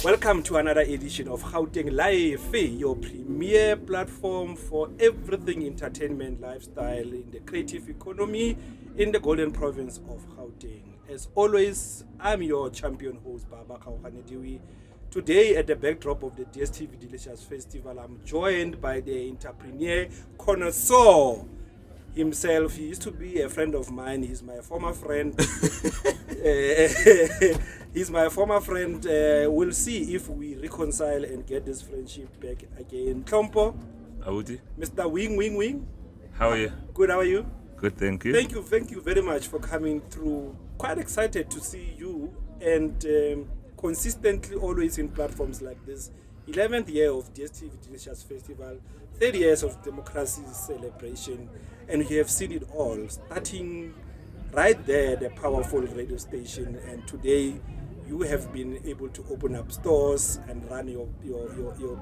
Welcome to another edition of Gauteng Live, your premier platform for everything entertainment, lifestyle, in the creative economy, in the golden province of Gauteng. As always, I'm your champion host, Baba Kauhanediwi. Today, at the backdrop of the DStv Festival, I'm joined by the entrepreneur connoisseur himself. He used to be a friend of mine. He's my former friend. He's my former friend. We'll see if we reconcile and get this friendship back again. Klompo. Audi. Mr. Wing. How are you? Good, how are you? Good, thank you. Thank you very much for coming through. Quite excited to see you and consistently always in platforms like this. 11th year of DStv Festival, 30 years of democracy celebration, and we have seen it all, starting right there at the powerful radio station, and today you have been able to open up stores and run your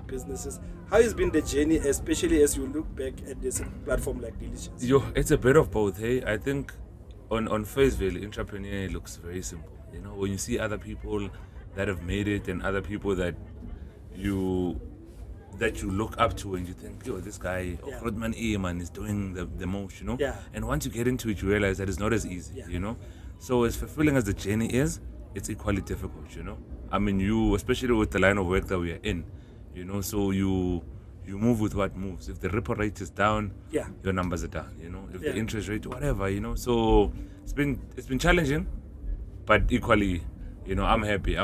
businesses. How has been the journey, especially as you look back at this platform like Delicious? It's a bit of both, hey? I think on face value, entrepreneur looks very simple. You know, when you see other people that have made it and other people that you look up to and you think, this guy, Rodman Eman is doing the most, you know? Yeah. And once you get into it, you realize that it's not as easy, you know? So as fulfilling as the journey is, it's equally difficult, you know? I mean, you, especially with the line of work that we are in, you know, so you move with what moves. If the repo rate is down, your numbers are down, you know? If the interest rate, whatever, you know? So it's been challenging, but equally, you know, I'm happy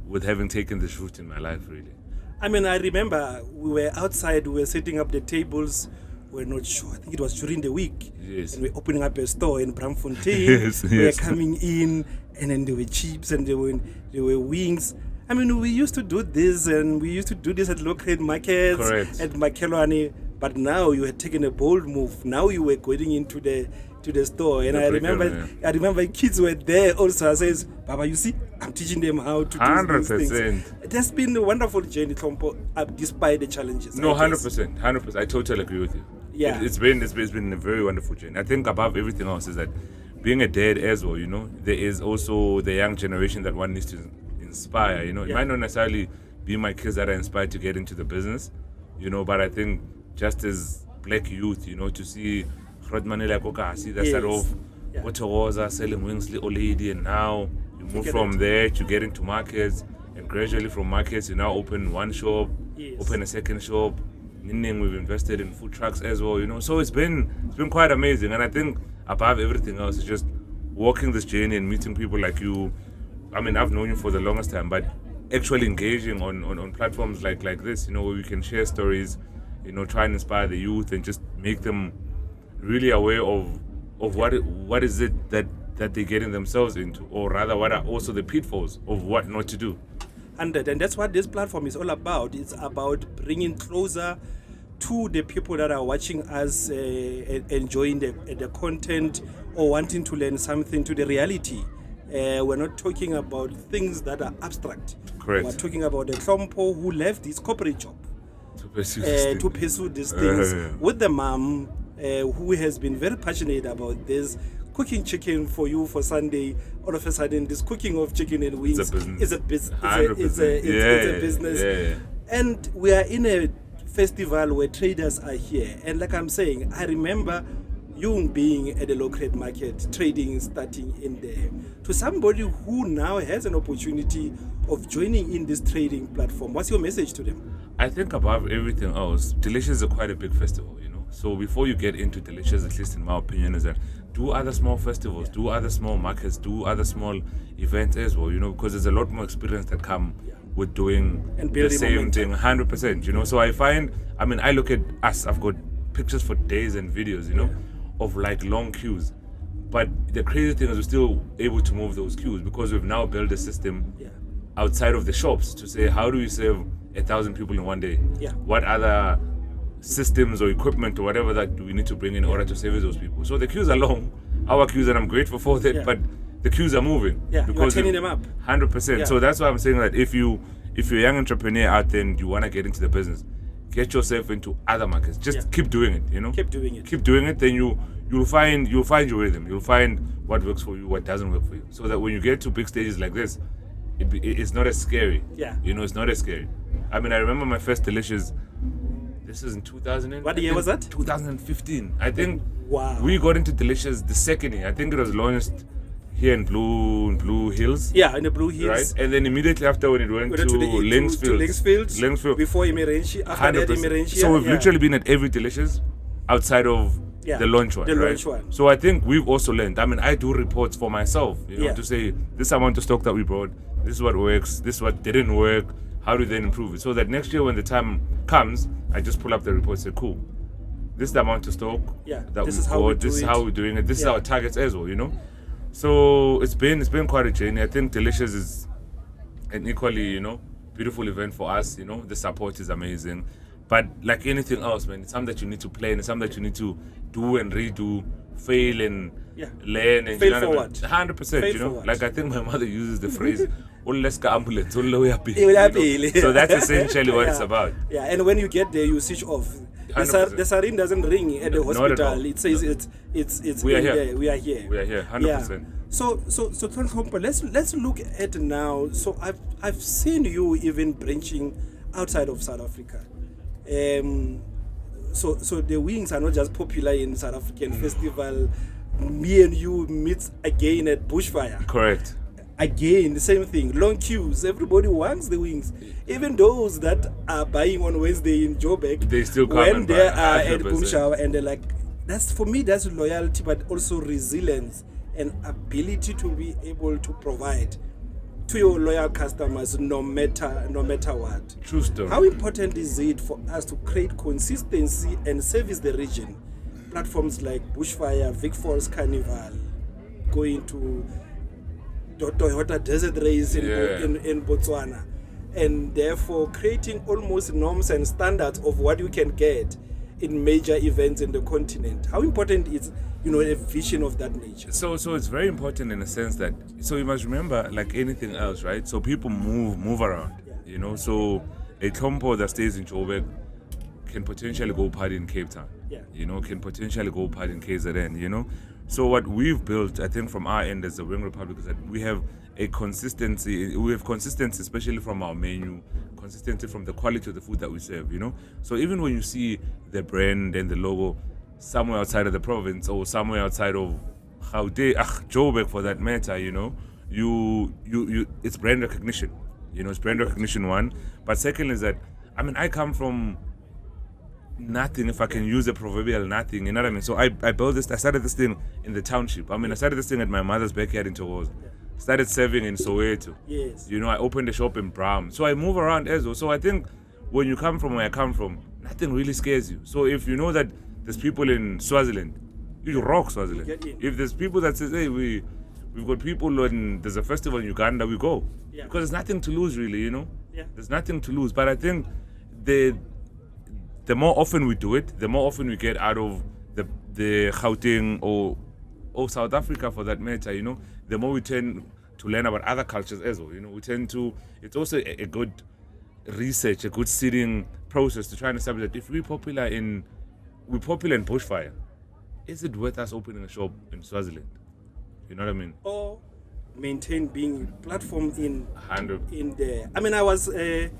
with having taken this route in my life, really. I mean, I remember we were outside, we were setting up the tables. We're not sure. I think it was during the week. Yes. And we're opening up a store in Bramfontein. Yes. We were coming in, and then there were chips and there were wings. I mean, we used to do this, and we used to do this at local markets, correct, at Makelwane. But now you had taken a bold move. Now you were going into the store, and I remember kids were there also. I says, Baba, you see, I'm teaching them how to do 100%. these things. It has been a wonderful journey, Klompo, despite the challenges. No, 100%. I totally agree with you. Yeah, it's been a very wonderful journey. I think above everything else is that being a dad as well, you know, there is also the young generation that one needs to inspire. You know, it might not necessarily be my kids that are inspired to get into the business, you know, but I think just as black youth, you know, to see see that side of Otowoza selling wings, little lady, and now you move from there to get into markets, and gradually from markets you now open one shop, open a second shop. Meaning we've invested in food trucks as well, you know. So it's been quite amazing, and I think above everything else is just walking this journey and meeting people like you. I mean, I've known you for the longest time, but actually engaging on platforms like this, you know, where we can share stories, you know, try and inspire the youth and just make them really aware of what is it that they're getting themselves into, or rather what are also the pitfalls of what not to do. And that's what this platform is all about. It's about bringing closer to the people that are watching us, enjoying the content or wanting to learn something, to the reality. We're not talking about things that are abstract. Correct. We're talking about a Klompo who left his corporate job to pursue these things with the mom who has been very passionate about this. Cooking chicken for you for Sunday, all of a sudden this cooking of chicken and wings is a business. It's a business. Yeah. And we are in a festival where traders are here. And like I'm saying, I remember you being at the local market, trading, starting in there. To somebody who now has an opportunity of joining in this trading platform, what's your message to them? I think above everything else, Delicious is quite a big festival, you know. So before you get into Delicious, at least in my opinion, is that do other small festivals, do other small markets, do other small events as well, you know, because there's a lot more experience that come with doing the same thing, 100%, you know. So I look at us, I've got pictures for days and videos, you know, of like long queues. But the crazy thing is we're still able to move those queues because we've now built a system outside of the shops to say, how do we serve 1,000 people in one day? Yeah. What other systems or equipment or whatever that we need to bring in order to service those people? So the queues are long, our queues, and I'm grateful for that, but the queues are moving. Yeah, because you're turning them up. 100%. Yeah. So that's why I'm saying that if you're a young entrepreneur out there and you want to get into the business, get yourself into other markets. Just keep doing it, you know? Keep doing it, then you'll find your rhythm. You'll find what works for you, what doesn't work for you. So that when you get to big stages like this, it's not as scary. Yeah. You know, it's not as scary. I mean, I remember my first Delicious. This was in 2000. What year was that? 2015. I think. Wow. We got into Delicious the second year. I think it was launched here in Blue Hills. Yeah, in the Blue Hills. Right, and then immediately after when it went to Linksfield. Before Emerentia, after that 100%. Emerentia. So we've literally been at every Delicious outside of the launch one. Right? So I think we've also learned. I mean, I do reports for myself, you know, to say this amount of stock that we brought, this is what works, this is what didn't work, how do we then improve it? So that next year when the time comes, I just pull up the report and say, cool, this is the amount of stock that this we is how bought, this is how we're doing it, this is our targets as well, you know. So it's been quite a journey. I think Delicious is an equally, you know, beautiful event for us, you know. The support is amazing. But like anything else, man, it's something that you need to plan, it's something that you need to do and redo, fail and learn and fail forward. 100%, you know. Forward. Like I think my mother uses the phrase ambulance, so that's essentially what it's about. Yeah, and when you get there you switch off. The siren doesn't ring at the hospital. It says it's we are here. there. We are here. We are here, 100%. So let's look at now. So I've seen you even branching outside of South Africa. So the wings are not just popular in South African festival. Me and you meet again at Bushfire. Correct. Again, the same thing. Long queues. Everybody wants the wings. Even those that are buying on Wednesday in Joburg, they still come when and they buy, are at Boomshower, and they're like, that's for me. That's loyalty, but also resilience and ability to be able to provide to your loyal customers, no matter what. True story. How important is it for us to create consistency and service the region? Platforms like Bushfire, Vic Falls Carnival, going to Toyota Desert Race in Botswana, and therefore creating almost norms and standards of what you can get in major events in the continent. How important is, you know, a vision of that nature? So it's very important in a sense that, so you must remember, like anything else, right? So people move around, you know. So a compo that stays in Joburg can potentially go party in Cape Town, you know, can potentially go party in KZN, you know. So what we've built, I think, from our end as the Wing Republic is that we have a consistency. We have consistency, especially from our menu, consistency from the quality of the food that we serve, you know. So even when you see the brand and the logo somewhere outside of the province or somewhere outside of Joburg for that matter, you know, you it's brand recognition. You know, it's brand recognition, one. But second is that, I mean, I come from nothing, if I can use a proverbial nothing, you know what I mean? So I built this, I started this thing in the township. I mean, I started this thing at my mother's backyard in Togoza. Started serving in Soweto. Yes. You know, I opened a shop in Bram. So I move around as well. So I think when you come from where I come from, nothing really scares you. So if you know that there's people in Swaziland, you rock Swaziland. If there's people that says, hey, we've got people when there's a festival in Uganda, we go. Yeah. Because there's nothing to lose, really, you know? Yeah. There's nothing to lose. But I think the more often we do it, the more often we get out of the Gauteng or South Africa for that matter, you know, the more we tend to learn about other cultures as well. You know, we tend to, it's also a good research, a good sitting process to try and establish that if we're popular in Bushfire, is it worth us opening a shop in Swaziland? You know what I mean? Or maintain being platform in 100. in there. I mean, I was we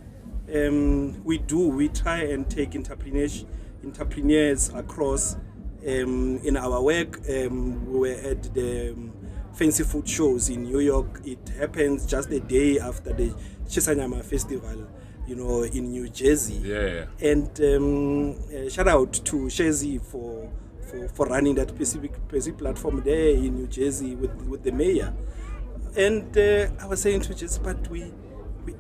try and take entrepreneurs across in our work. We were at the fancy food shows in New York. It happens just a day after the Chisanyama Festival, you know, in New Jersey. Yeah. And shout out to Shezi for running that specific platform there in New Jersey with the mayor. And I was saying to Jesse, but we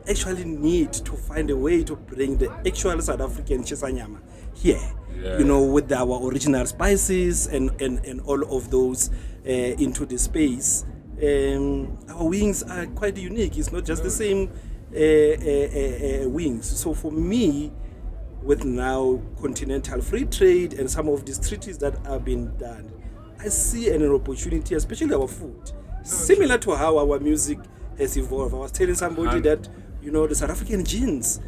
actually need to find a way to bring the actual South African Chisanyama here, you know, with our original spices and all of those into the space. Our wings are quite unique. It's not just the same wings. So for me, with now continental free trade and some of these treaties that have been done, I see an opportunity, especially our food, similar to how our music has evolved. I was telling somebody that, you know, the South African gins,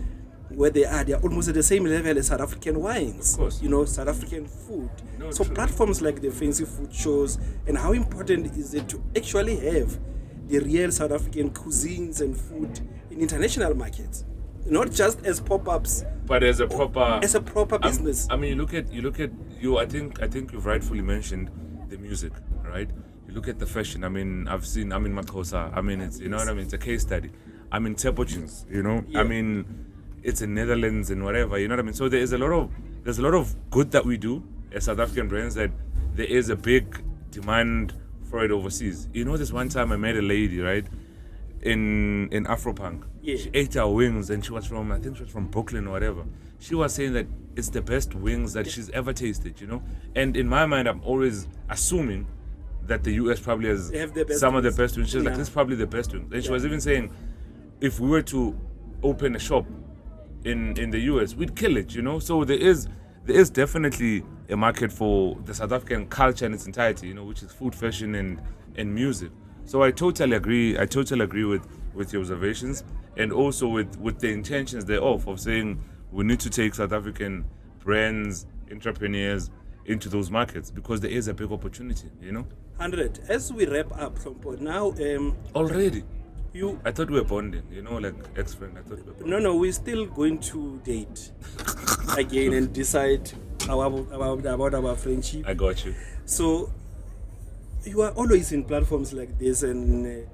where they are almost at the same level as South African wines, you know, South African food. So platforms like the fancy food shows, and how important is it to actually have the real South African cuisines and food in international markets, not just as pop-ups, but as a proper business. I mean, you look at you. I think you've rightfully mentioned the music, right? You look at the fashion. I mean, I've seen. I mean, Makosa. I mean, it's you know what I mean. It's a case study. I mean, Tepo jeans. You know. Yeah. I mean, it's in Netherlands and whatever. You know what I mean. So there's a lot of good that we do as South African brands that there is a big demand for it overseas. You know, this one time I met a lady, right, in Afropunk. Yeah. She ate our wings and she was from Brooklyn or whatever. She was saying that it's the best wings that she's ever tasted, you know? And in my mind, I'm always assuming that the US probably has some of the best wings. She's like, this is probably the best wings. And she was even saying, if we were to open a shop in the US, we'd kill it, you know? So there is definitely a market for the South African culture in its entirety, you know, which is food, fashion, and music. So I totally agree. With your observations, and also with the intentions thereof of saying we need to take South African brands, entrepreneurs into those markets because there is a big opportunity, you know. 100. As we wrap up, now already. I thought we were bonding, you know, like ex-friend. I thought we were bonding. No, we're still going to date again and decide about our friendship. I got you. So you are always in platforms like this, and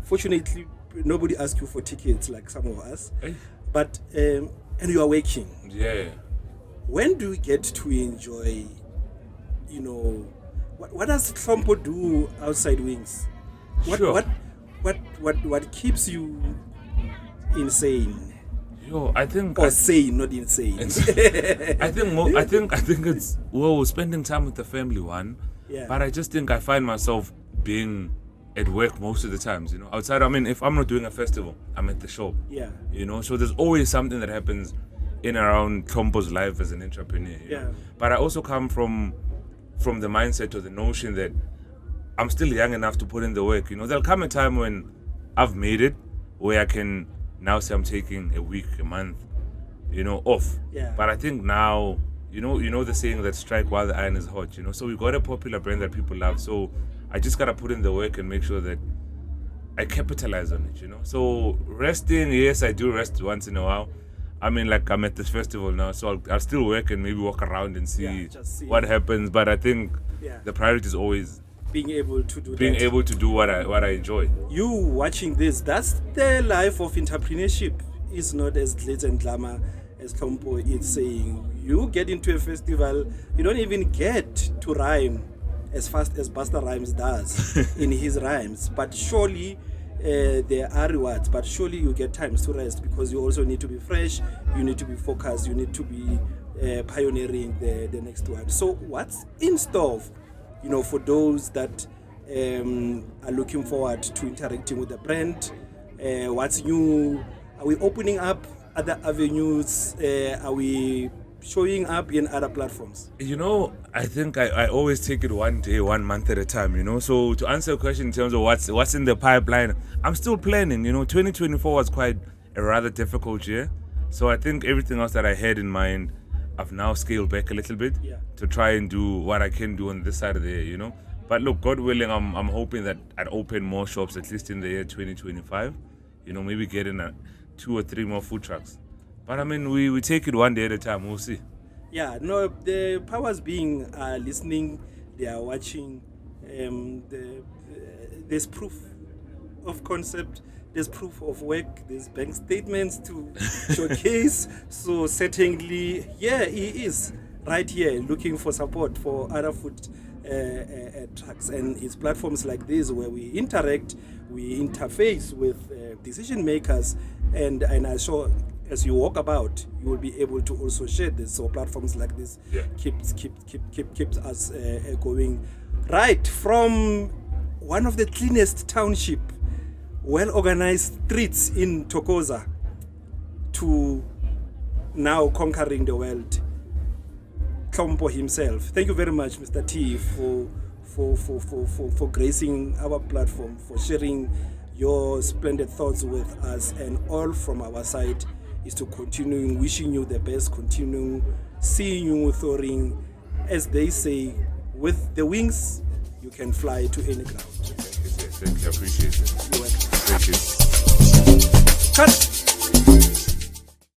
fortunately, nobody asks you for tickets like some of us. Hey. But and you are working. Yeah. When do we get to enjoy? You know, what does Trompo do outside Wings? What keeps you insane? I think sane, not insane. I think it's spending time with the family one. Yeah. But I just think I find myself being at work most of the times, you know. Outside, I mean, if I'm not doing a festival, I'm at the shop. Yeah. You know, so there's always something that happens in and around Trompo's life as an entrepreneur. You know? But I also come from the mindset or the notion that I'm still young enough to put in the work. You know, there'll come a time when I've made it where I can now say I'm taking a week, a month, you know, off. Yeah. But I think now, you know the saying that strike while the iron is hot, you know. So we've got a popular brand that people love. So I just gotta put in the work and make sure that I capitalize on it, you know. So resting, yes, I do rest once in a while. I mean, like I'm at this festival now, so I'll still work and maybe walk around and see what happens. But I think the priority is always being able to do what I enjoy. You watching this, that's the life of entrepreneurship. It's not as glitz and glamour as Trompo is saying. You get into a festival, you don't even get to rhyme as fast as Busta Rhymes does in his rhymes. But surely there are rewards, but surely you get times to rest because you also need to be fresh, you need to be focused, you need to be pioneering the next one. So what's in store, you know, for those that are looking forward to interacting with the brand? What's new? Are we opening up other avenues? Are we showing up in other platforms? You know, I think I always take it one day, 1 month at a time, you know. So to answer your question in terms of what's in the pipeline, I'm still planning, you know. 2024 was quite a rather difficult year. So I think everything else that I had in mind, I've now scaled back a little bit to try and do what I can do on this side of the year, you know. But look, God willing, I'm hoping that I'd open more shops at least in the year 2025. You know, maybe get in 2 or 3 more food trucks. But I mean, we take it one day at a time. We'll see. Yeah, no, the powers being are listening, they are watching. There's proof of concept, there's proof of work, there's bank statements to showcase. So certainly, he is right here looking for support for other food trucks, and it's platforms like this where we interact, we interface with decision makers, and I'm sure as you walk about, you will be able to also share this. So platforms like this keeps us going. Right from one of the cleanest township, well-organized streets in Thokoza, to now conquering the world, Trompo himself. Thank you very much, Mr. T, for gracing our platform, for sharing your splendid thoughts with us, and all from our side is to continue wishing you the best, continue seeing you soaring. As they say, with the wings, you can fly to any ground. Thank you. I appreciate it. You're welcome. Thank you. Cut.